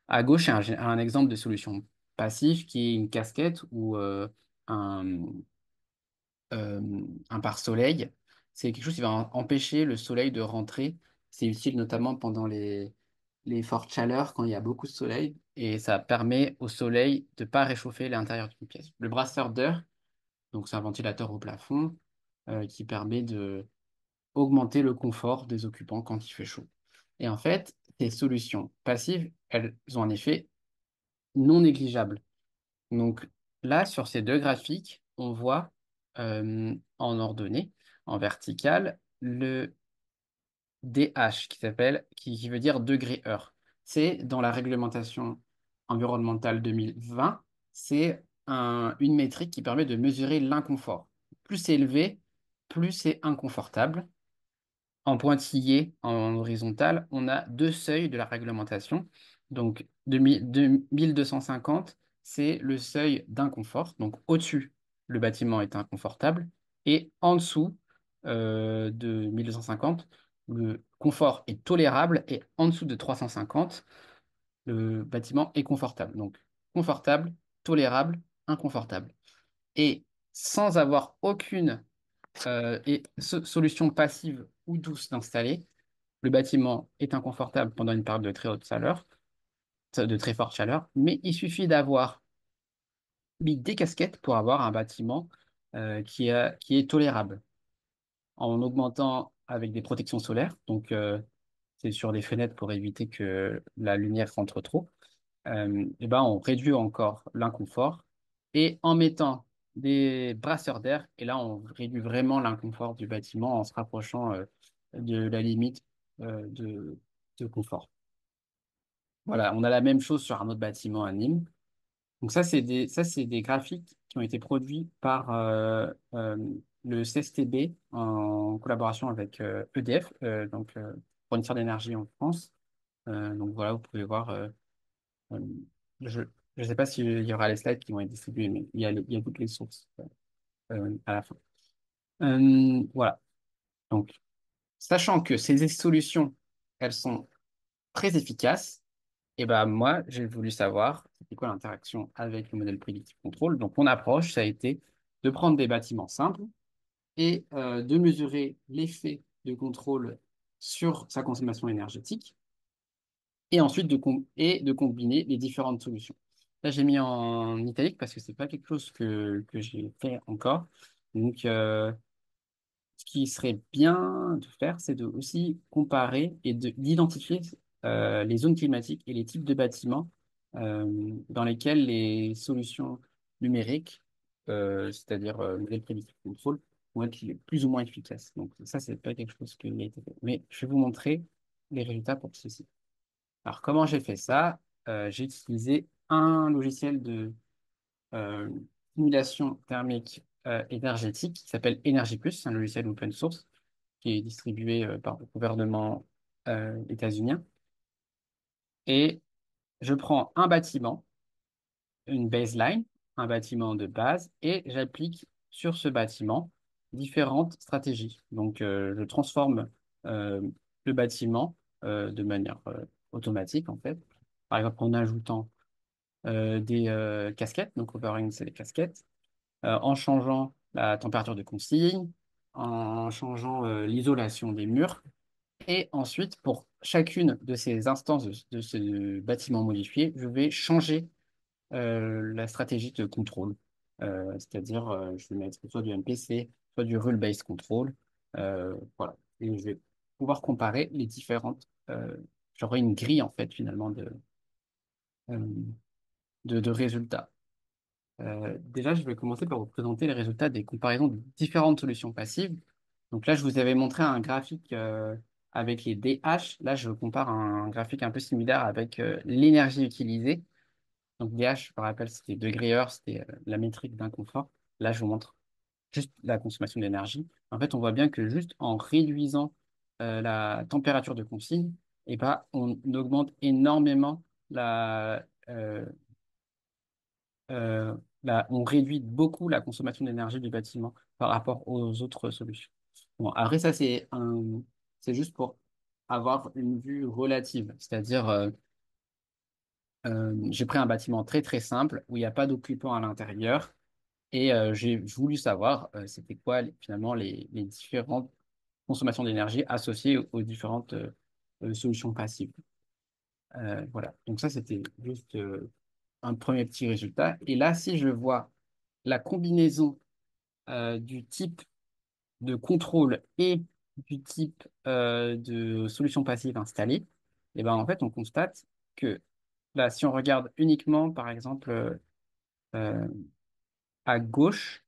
à gauche, c'est un exemple de solution passive qui est une casquette ou un, un pare-soleil. C'est quelque chose qui va empêcher le soleil de rentrer. C'est utile notamment pendant les fortes chaleurs, quand il y a beaucoup de soleil, et ça permet au soleil de ne pas réchauffer l'intérieur d'une pièce. Le brasseur d'air, donc c'est un ventilateur au plafond qui permet de augmenter le confort des occupants quand il fait chaud. Et en fait, ces solutions passives, elles ont un effet non négligeable. Donc là, sur ces deux graphiques, on voit en ordonnée, en verticale, le DH qui veut dire degré heure. C'est dans la réglementation environnementale 2020, c'est une métrique qui permet de mesurer l'inconfort. Plus c'est élevé, plus c'est inconfortable. En pointillé, en horizontal, on a deux seuils de la réglementation. Donc, de 1250, c'est le seuil d'inconfort. Donc, au-dessus, le bâtiment est inconfortable. Et en dessous de 1250, le confort est tolérable. Et en dessous de 350, le bâtiment est confortable. Donc, confortable, tolérable, inconfortable. Et sans avoir aucune solution passive ou douce d'installer, le bâtiment est inconfortable pendant une période de très haute chaleur, de très forte chaleur, mais il suffit d'avoir mis des casquettes pour avoir un bâtiment qui est tolérable en augmentant avec des protections solaires. Donc, c'est sur des fenêtres pour éviter que la lumière rentre trop. Et ben, on réduit encore l'inconfort et en mettant des brasseurs d'air, et là, on réduit vraiment l'inconfort du bâtiment en se rapprochant de la limite de confort. Voilà, on a la même chose sur un autre bâtiment à Nîmes. Donc ça, c'est des graphiques qui ont été produits par le CSTB en collaboration avec EDF, fournisseur d'énergie en France. Donc voilà, vous pouvez voir. Euh, je ne sais pas s'il y aura les slides qui vont être distribués, mais il y a toutes les sources à la fin. Voilà. Donc, sachant que ces solutions, elles sont très efficaces, et ben moi, j'ai voulu savoir c'était quoi l'interaction avec le modèle prédictif contrôle. Donc, mon approche, ça a été de prendre des bâtiments simples et de mesurer l'effet de contrôle sur sa consommation énergétique et ensuite de combiner les différentes solutions. Là, j'ai mis en italique parce que c'est pas quelque chose que j'ai fait encore. Donc, ce qui serait bien de faire, c'est de aussi comparer et d'identifier les zones climatiques et les types de bâtiments dans lesquels les solutions numériques, c'est-à-dire modèle prédictif control, vont être plus ou moins efficaces. Donc ça, c'est pas quelque chose qui a été fait. Mais je vais vous montrer les résultats pour ceci. Alors, comment j'ai fait ça? J'ai utilisé un logiciel de euh, simulation thermique énergétique qui s'appelle Energy Plus, c'est un logiciel open source qui est distribué par le gouvernement états-unien. Et je prends un bâtiment, une baseline, un bâtiment de base, et j'applique sur ce bâtiment différentes stratégies. Donc, je transforme euh, le bâtiment de manière automatique, en fait. Par exemple, en ajoutant des casquettes, donc overing, c'est les casquettes, en changeant la température de consigne, en changeant l'isolation des murs. Et ensuite, pour chacune de ces instances de ce bâtiment modifié, je vais changer la stratégie de contrôle. C'est-à-dire, je vais mettre soit du MPC, soit du rule-based control. Voilà. Et je vais pouvoir comparer les différentes. J'aurai une grille, en fait, finalement, euh, de résultats. Déjà, je vais commencer par vous présenter les résultats des comparaisons de différentes solutions passives. Donc là, je vous avais montré un graphique avec les DH. Là, je compare un graphique un peu similaire avec l'énergie utilisée. Donc DH, je me rappelle, c'était degré heure, c'était la métrique d'inconfort. Là, je vous montre juste la consommation d'énergie. En fait, on voit bien que juste en réduisant la température de consigne, eh ben, on augmente énormément euh, on réduit beaucoup la consommation d'énergie du bâtiment par rapport aux autres solutions. Bon, après, ça, c'est juste pour avoir une vue relative. C'est-à-dire, j'ai pris un bâtiment très, très simple où il n'y a pas d'occupant à l'intérieur et j'ai voulu savoir c'était quoi finalement les différentes consommations d'énergie associées aux différentes solutions passives. Voilà. Donc ça, c'était juste un premier petit résultat. Et là, si je vois la combinaison du type de contrôle et du type de solution passive installée, et ben en fait, on constate que là, si on regarde uniquement, par exemple, euh, à gauche,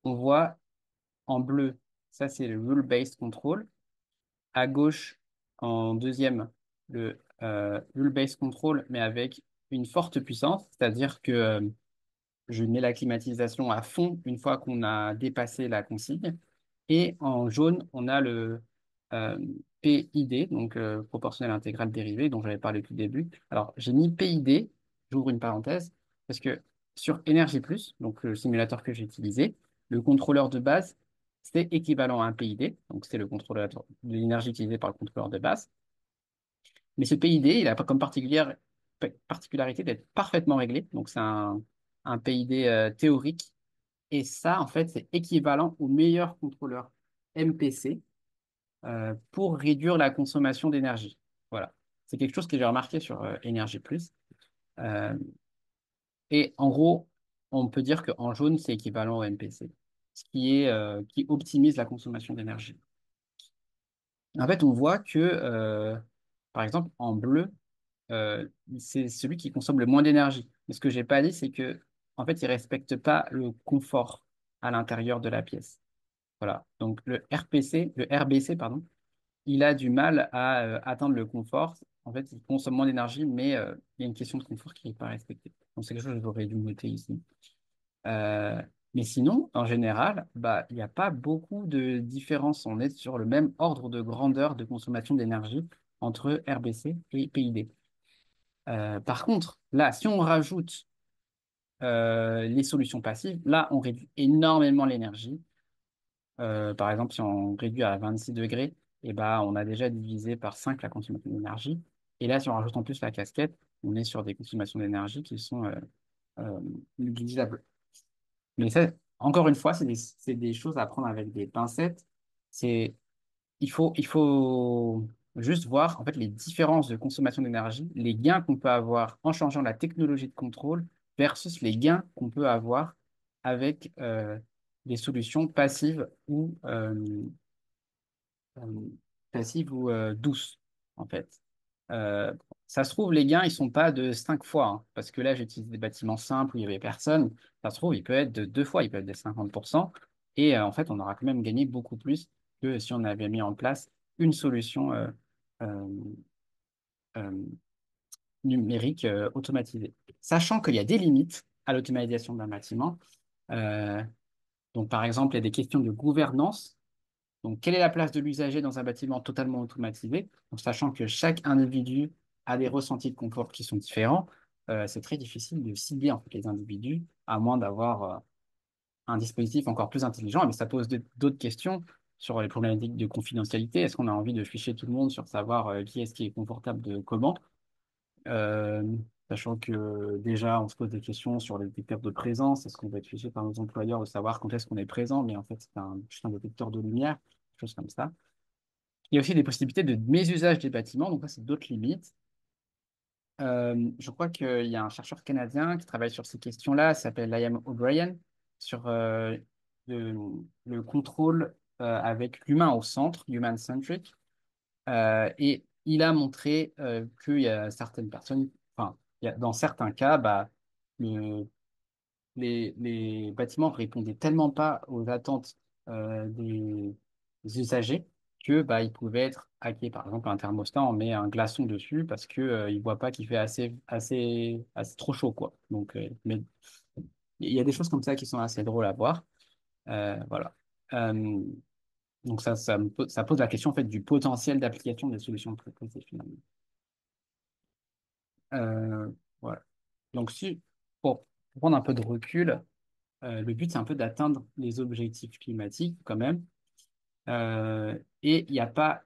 on voit en bleu, ça c'est le rule-based control. À gauche, en deuxième, le rule-based control, mais avec une forte puissance, c'est-à-dire que je mets la climatisation à fond une fois qu'on a dépassé la consigne. Et en jaune, on a le euh, PID, donc proportionnel intégral dérivé, dont j'avais parlé tout début. Alors, j'ai mis PID, j'ouvre une parenthèse, parce que sur Energy+, donc le simulateur que j'ai utilisé, le contrôleur de base, c'est équivalent à un PID, donc c'est le contrôleur de l'énergie utilisée par le contrôleur de base. Mais ce PID, il a pas comme particularité d'être parfaitement réglé, donc c'est un PID théorique et ça, en fait, c'est équivalent au meilleur contrôleur MPC pour réduire la consommation d'énergie. Voilà. C'est quelque chose que j'ai remarqué sur Énergie Plus. Euh, et en gros, on peut dire qu'en jaune, c'est équivalent au MPC, ce qui optimise la consommation d'énergie. En fait, on voit que, par exemple, en bleu, c'est celui qui consomme le moins d'énergie. Mais ce que j'ai pas dit, c'est que, en fait, il respecte pas le confort à l'intérieur de la pièce. Voilà. Donc le RBC, pardon, il a du mal à atteindre le confort. En fait, il consomme moins d'énergie, mais il y a une question de confort qui n'est pas respectée. Donc c'est quelque chose que j'aurais dû noter ici. Euh, mais sinon, en général, bah, il n'y a pas beaucoup de différence. On est sur le même ordre de grandeur de consommation d'énergie entre RBC et PID. Par contre, là, si on rajoute les solutions passives, là, on réduit énormément l'énergie. Par exemple, si on réduit à 26 degrés, et ben, on a déjà divisé par 5 la consommation d'énergie. Et là, si on rajoute en plus la casquette, on est sur des consommations d'énergie qui sont euh, négligeables. Mais ça, encore une fois, c'est des choses à prendre avec des pincettes. C'est, il faut juste voir en fait les différences de consommation d'énergie, les gains qu'on peut avoir en changeant la technologie de contrôle versus les gains qu'on peut avoir avec des solutions passives euh, ou douces, en fait. Euh, Ça se trouve, les gains, ils sont pas de 5 fois, hein, parce que là, j'utilise des bâtiments simples où il y avait personne. Ça se trouve, il peut être de 2 fois, il peut être de 50%. Et en fait, on aura quand même gagné beaucoup plus que si on avait mis en place une solution euh, euh, numérique automatisée. Sachant qu'il y a des limites à l'automatisation d'un bâtiment. Euh, donc, par exemple, il y a des questions de gouvernance. Donc, quelle est la place de l'usager dans un bâtiment totalement automatisé? Donc, sachant que chaque individu a des ressentis de confort qui sont différents, c'est très difficile de cibler en fait, les individus, à moins d'avoir un dispositif encore plus intelligent. Mais ça pose d'autres questions sur les problématiques de confidentialité. Est-ce qu'on a envie de ficher tout le monde sur savoir qui est-ce qui est confortable de comment? Euh, Sachant que déjà, on se pose des questions sur les détecteurs de présence. Est-ce qu'on va être fiché par nos employeurs de savoir quand est-ce qu'on est présent? Mais en fait, c'est juste un détecteur de lumière, des choses comme ça. Il y a aussi des possibilités de mésusage des bâtiments, donc ça, c'est d'autres limites. Je crois qu'il y a un chercheur canadien qui travaille sur ces questions-là, il s'appelle Liam O'Brien, sur le, le contrôle avec l'humain au centre, human-centric. Et il a montré qu'il y a certaines personnes, enfin, dans certains cas, bah, le, les bâtiments répondaient tellement pas aux attentes des usagers que bah, ils pouvaient être hackés. Par exemple, un thermostat, on met un glaçon dessus parce que il voit pas qu'il fait assez trop chaud, quoi. Donc, mais il y a des choses comme ça qui sont assez drôles à voir. Voilà. Euh, donc ça pose la question en fait du potentiel d'application des solutions proposées finalement. Euh, voilà. Donc si pour prendre un peu de recul. Le but, c'est un peu d'atteindre les objectifs climatiques quand même. Et il n'y a pas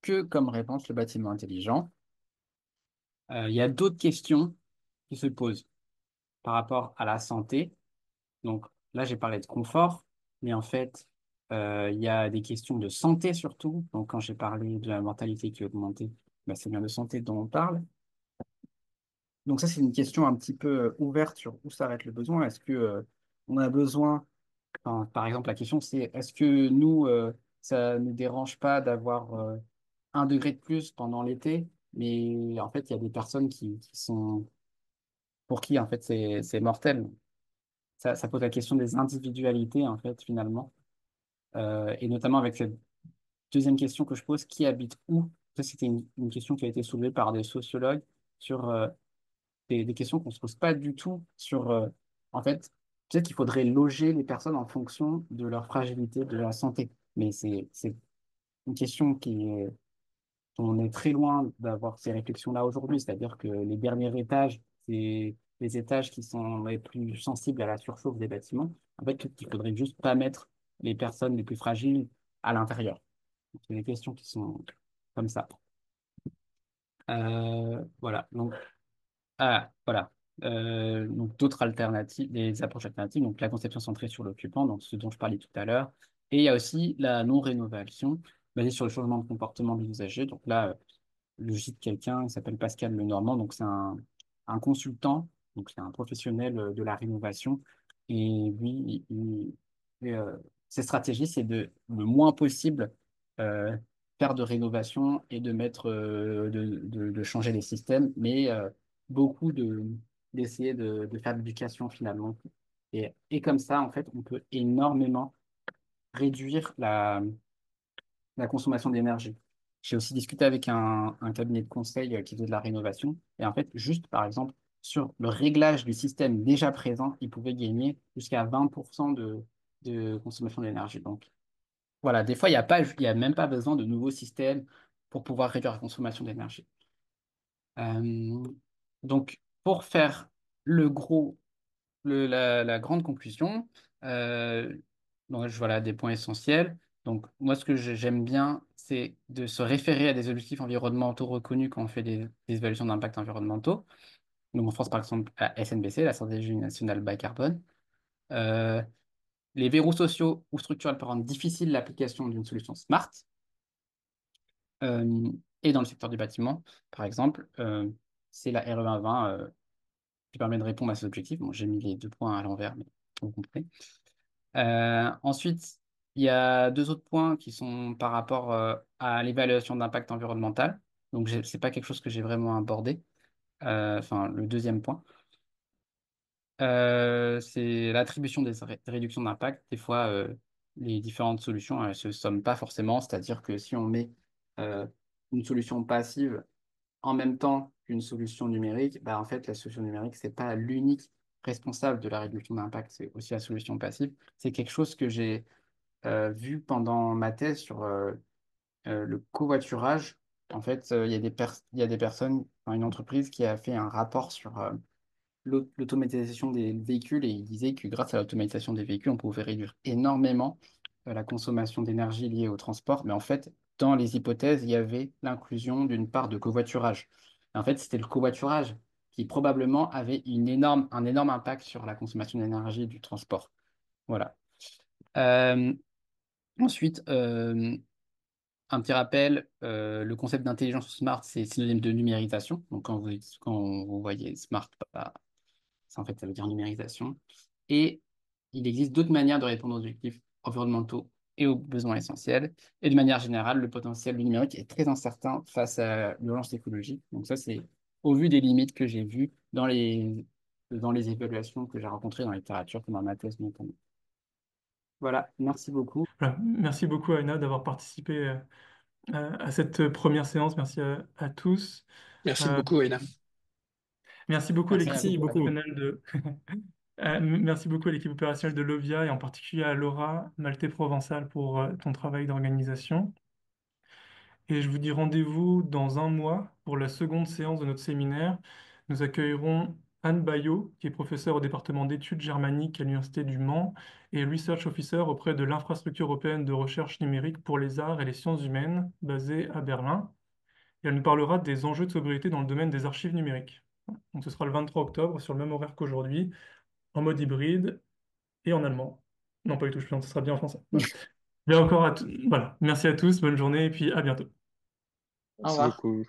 que comme réponse le bâtiment intelligent. Il y a d'autres questions qui se posent par rapport à la santé. Donc là, j'ai parlé de confort, mais en fait, il y a des questions de santé surtout. Donc quand j'ai parlé de la mortalité qui augmentait, bah, c'est bien de santé dont on parle. Donc ça, c'est une question un petit peu ouverte sur où s'arrête le besoin. Est-ce que on a besoin. Enfin, par exemple, la question, c'est est-ce que nous, ça ne nous dérange pas d'avoir 1 degré de plus pendant l'été? Mais en fait, il y a des personnes qui sont pour qui en fait c'est mortel. ça pose la question des individualités, en fait, finalement. Et notamment avec cette deuxième question que je pose, qui habite où? Ça, c'était une question qui a été soulevée par des sociologues sur des questions qu'on se pose pas du tout sur, en fait, peut-être qu'il faudrait loger les personnes en fonction de leur fragilité, de leur santé. Mais c'est une question on est très loin d'avoir ces réflexions-là aujourd'hui, c'est-à-dire que les derniers étages, c'est les étages qui sont les plus sensibles à la surchauffe des bâtiments. En fait, il faudrait juste pas mettre les personnes les plus fragiles à l'intérieur. C'est des questions qui sont comme ça. Voilà. Donc, voilà. Donc, d'autres alternatives, des approches alternatives. Donc, la conception centrée sur l'occupant, donc ce dont je parlais tout à l'heure. Et il y a aussi la non-rénovation, basée sur le changement de comportement des usagers. Donc là, le gîte de quelqu'un, il s'appelle Pascal Lenormand, donc c'est un consultant, donc c'est un professionnel de la rénovation. Et lui, ses stratégies, c'est de le moins possible euh, faire de rénovation et de mettre, de changer les systèmes, mais beaucoup d'essayer de faire de l'éducation finalement. Et comme ça, en fait, on peut énormément réduire la consommation d'énergie. J'ai aussi discuté avec un cabinet de conseil qui faisait de la rénovation. Et en fait, juste par exemple, sur le réglage du système déjà présent, ils pouvaient gagner jusqu'à 20% de consommation d'énergie. Donc voilà, des fois, il y a même pas besoin de nouveaux systèmes pour pouvoir réduire la consommation d'énergie. Euh, donc, pour faire le gros la grande conclusion, euh, donc, voilà des points essentiels. Donc, moi, ce que j'aime bien, c'est de se référer à des objectifs environnementaux reconnus quand on fait des évaluations d'impact environnementaux. Donc, en France, par exemple, la SNBC, la stratégie nationale bas carbone. Euh, les verrous sociaux ou structurels pour rendre difficile l'application d'une solution smart. Euh, et dans le secteur du bâtiment, par exemple, c'est la RE 2020 qui permet de répondre à ces objectifs. Bon, j'ai mis les deux points à l'envers, mais vous comprenez. Ensuite, il y a deux autres points qui sont par rapport à l'évaluation d'impact environnemental. Donc, c'est pas quelque chose que j'ai vraiment abordé. Enfin, le deuxième point, c'est l'attribution des réductions d'impact. Des fois, les différentes solutions, elles se somment pas forcément. C'est-à-dire que si on met euh, une solution passive en même temps qu'une solution numérique, bah, en fait, la solution numérique, c'est pas l'unique responsable de la réduction d'impact, c'est aussi la solution passive. C'est quelque chose que j'ai vu pendant ma thèse sur le covoiturage. En fait, il y a des personnes, enfin, une entreprise qui a fait un rapport sur l'automatisation des véhicules et il disait que grâce à l'automatisation des véhicules, on pouvait réduire énormément la consommation d'énergie liée au transport. Mais en fait, dans les hypothèses, il y avait l'inclusion d'une part de covoiturage. Et en fait, c'était le covoiturage qui probablement avait un énorme impact sur la consommation d'énergie du transport. Voilà. Euh, Ensuite, un petit rappel, le concept d'intelligence smart, c'est synonyme de numérisation. Donc, quand vous voyez smart, bah, ça, en fait, ça veut dire numérisation. Et il existe d'autres manières de répondre aux objectifs environnementaux et aux besoins essentiels. Et de manière générale, le potentiel du numérique est très incertain face à l'urgence écologique. Donc, ça, c'est au vu des limites que j'ai vues dans les évaluations que j'ai rencontrées dans la littérature, comme dans ma thèse notamment. Voilà, merci beaucoup. Voilà. Merci beaucoup, Aina, d'avoir participé à cette première séance. Merci à tous. Merci Euh, beaucoup, Aina. merci beaucoup à Merci à l'équipe Merci vous. beaucoup. opérationnelle de merci beaucoup à l'équipe opérationnelle de Lovia et en particulier à Laura Maltais-Provençal pour ton travail d'organisation. Et je vous dis rendez-vous dans un mois pour la seconde séance de notre séminaire. Nous accueillerons Anne Bayot, qui est professeure au département d'études germaniques à l'Université du Mans et Research Officer auprès de l'Infrastructure européenne de recherche numérique pour les arts et les sciences humaines, basée à Berlin. Et elle nous parlera des enjeux de sobriété dans le domaine des archives numériques. Donc ce sera le 23 octobre sur le même horaire qu'aujourd'hui, en mode hybride et en allemand. Non, pas du tout, je plaisante, ce sera bien en français. Voilà. Bien encore voilà. Merci à tous, bonne journée et puis à bientôt. Au Merci revoir. beaucoup.